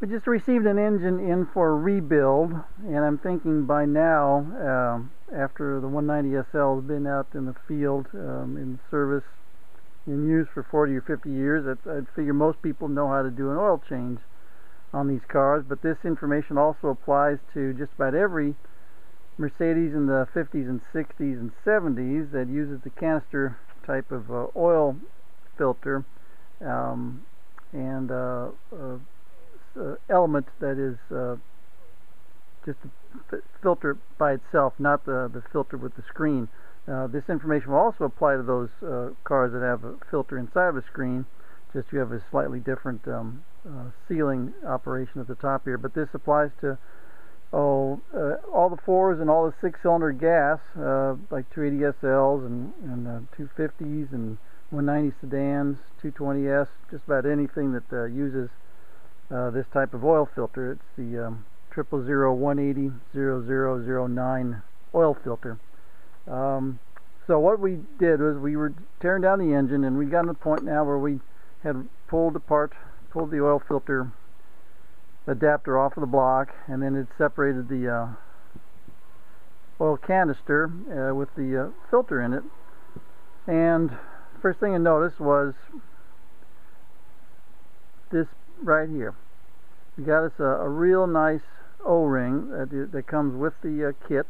We just received an engine in for a rebuild, and I'm thinking by now, after the 190 SL has been out in the field, in service, in use for 40 or 50 years, I'd figure most people know how to do an oil change on these cars, but this information also applies to just about every Mercedes in the 50s and 60s and 70s that uses the canister type of oil filter, and element that is just the filter by itself, not the filter with the screen. This information will also apply to those cars that have a filter inside of a screen, just you have a slightly different sealing operation at the top here. But this applies to all the 4s and all the 6-cylinder gas, like 280 SLs and 250s and 190 sedans, 220S, just about anything that uses this type of oil filter. It's the 000-180-0009 oil filter. So what we did was we were tearing down the engine, and we got to the point now where we had pulled the oil filter adapter off of the block, and then it separated the oil canister with the filter in it. And first thing I noticed was this right here. We got us a real nice O-ring that comes with the kit,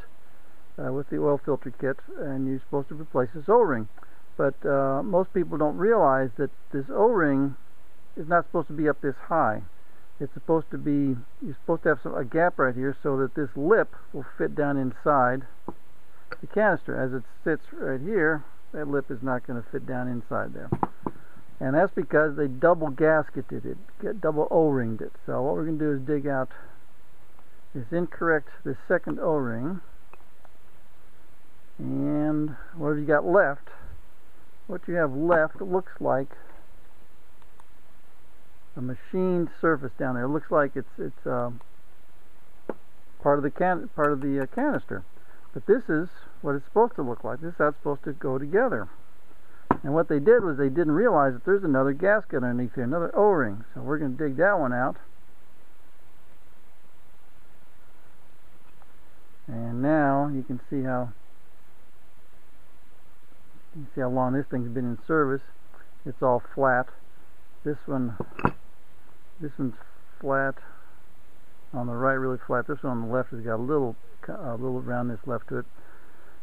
with the oil filter kit, and you're supposed to replace this O-ring. But most people don't realize that this O-ring is not supposed to be up this high. It's supposed to be, you're supposed to have a gap right here so that this lip will fit down inside the canister. As it sits right here, that lip is not going to fit down inside there. And that's because they double gasketed it, double O-ringed it. So what we're going to do is dig out this second O-ring, and what have you got left? What you have left looks like a machined surface down there. It looks like it's part of the canister. But this is what it's supposed to look like. This is how it's supposed to go together. And what they did was they didn't realize that there's another gasket underneath here, another O-ring. So we're going to dig that one out. And now you can see how long this thing's been in service. It's all flat. This one's flat on the right, really flat. This one on the left has got a little roundness left to it.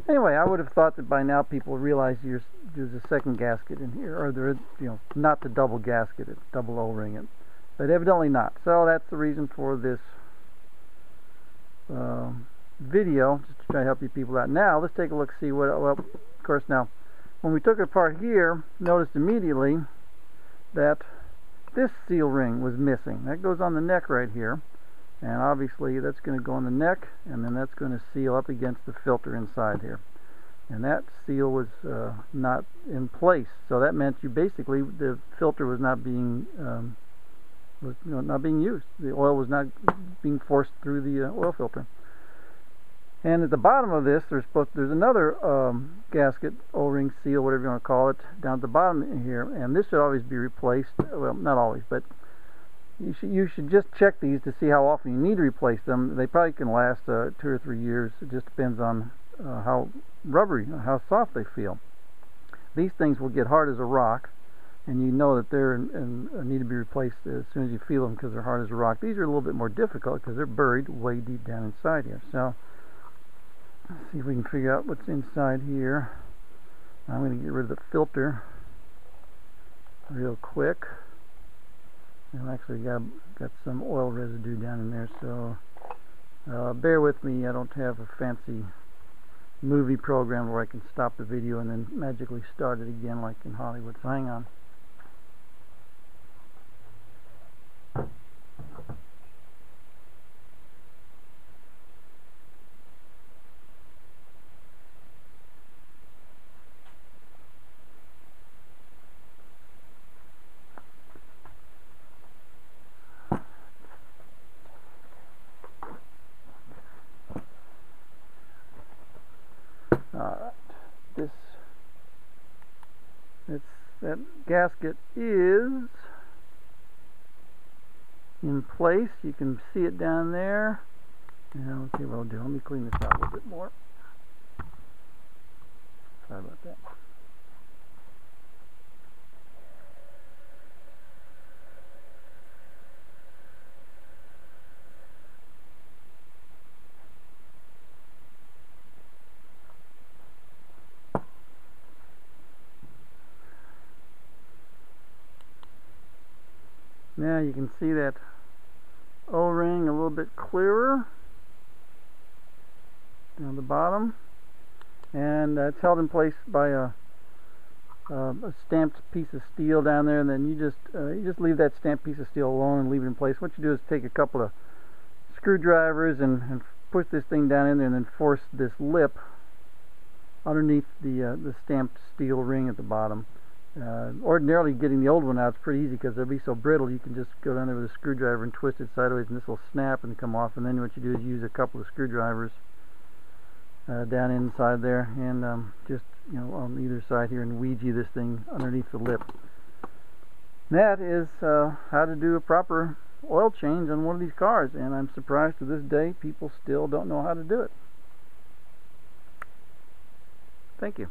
Anyway, I would have thought that by now people realize there's a second gasket in here, or there is, not the double gasket, it's double O-ring it, but evidently not. So that's the reason for this video, just to try to help you people out. Now let's take a look, see what. Well, of course, now when we took it apart here, noticed immediately that this seal ring was missing. That goes on the neck right here, and obviously that's going to go on the neck, and then that's going to seal up against the filter inside here. And that seal was not in place, so that meant basically the filter was not being not being used. The oil was not being forced through the oil filter. And at the bottom of this, there's another gasket, O-ring, seal, whatever you want to call it, down at the bottom here, and this should always be replaced. Well, not always, but you should just check these to see how often you need to replace them. They probably can last 2 or 3 years. It just depends on how rubbery, how soft they feel. These things will get hard as a rock, and you know that they're need to be replaced as soon as you feel them, because they're hard as a rock. These are a little bit more difficult because they're buried way deep down inside here. So let's see if we can figure out what's inside here. I'm going to get rid of the filter real quick. I've actually got some oil residue down in there, so bear with me. I don't have a fancy movie program where I can stop the video and then magically start it again like in Hollywood. So hang on. Alright, that gasket is in place. You can see it down there. Now, let's see what I'll do. Let me clean this out a little bit more. Sorry about that. Now you can see that O-ring a little bit clearer down the bottom, and it's held in place by a stamped piece of steel down there, and then you just leave that stamped piece of steel alone and leave it in place. What you do is take a couple of screwdrivers and push this thing down in there, and then force this lip underneath the stamped steel ring at the bottom. Ordinarily getting the old one out is pretty easy because they'll be so brittle. You can just go down there with a screwdriver and twist it sideways, and this will snap and come off. And then what you do is use a couple of screwdrivers down inside there, and just on either side here, and Ouija this thing underneath the lip. That is how to do a proper oil change on one of these cars, and I'm surprised to this day people still don't know how to do it. Thank you.